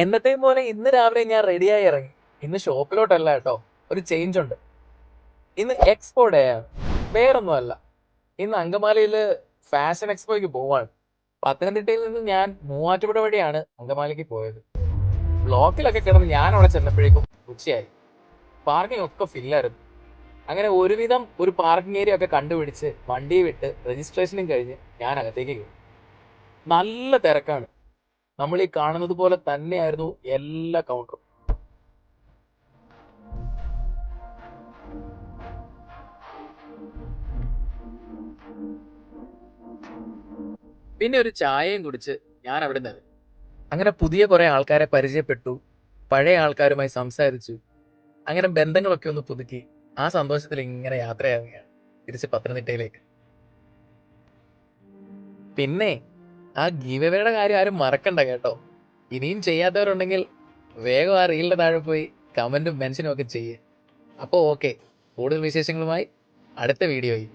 എന്നത്തെയും പോലെ ഇന്ന് രാവിലെ ഞാൻ റെഡിയായി ഇറങ്ങി. ഇന്ന് ഷോപ്പിലോട്ടല്ല കേട്ടോ, ഒരു ചേഞ്ച് ഉണ്ട്. ഇന്ന് എക്സ്പോ ഡേ ആണ്, വേറൊന്നുമല്ല. ഇന്ന് അങ്കമാലിയിൽ ഫാഷൻ എക്സ്പോയ്ക്ക് പോവാണ്. പത്തനംതിട്ടയിൽ നിന്ന് ഞാൻ മൂവാറ്റുപുഴ വഴിയാണ് അങ്കമാലിക്ക് പോയത്. ബ്ലോക്കിലൊക്കെ കിടന്ന് ഞാൻ അവിടെ ചെന്നപ്പോഴേക്കും ഉച്ചയായി. പാർക്കിംഗ് ഒക്കെ ഫില്ലായിരുന്നു. അങ്ങനെ ഒരുവിധം ഒരു പാർക്കിംഗ് ഏരിയ ഒക്കെ കണ്ടുപിടിച്ച് വണ്ടി വിട്ട് രജിസ്ട്രേഷനും കഴിഞ്ഞ് ഞാൻ അകത്തേക്ക് കയറി. നല്ല തിരക്കാണ്. നമ്മൾ ഈ കാണുന്നത് പോലെ തന്നെയായിരുന്നു എല്ലാ കൗണ്ടറും. പിന്നെ ഒരു ചായയും കുടിച്ച് ഞാൻ അവിടെ നിന്ന് അങ്ങനെ പുതിയ കുറെ ആൾക്കാരെ പരിചയപ്പെട്ടു. പഴയ ആൾക്കാരുമായി സംസാരിച്ചു. അങ്ങനെ ബന്ധങ്ങളൊക്കെ ഒന്ന് പുതുക്കി ആ സന്തോഷത്തിൽ ഇങ്ങനെ യാത്രയാവുകയാണ് തിരിച്ച് പത്തനംതിട്ടയിലേക്ക്. പിന്നെ ആ ഗീവവേയുടെ കാര്യം ആരും മറക്കണ്ട കേട്ടോ. ഇനിയും ചെയ്യാത്തവരുണ്ടെങ്കിൽ വേഗം ആ റീലിന്റെ താഴെ പോയി കമന്റും മെൻഷനും ഒക്കെ ചെയ്യേ. അപ്പോൾ ഓക്കെ, കൂടുതൽ വിശേഷങ്ങളുമായി അടുത്ത വീഡിയോയിൽ.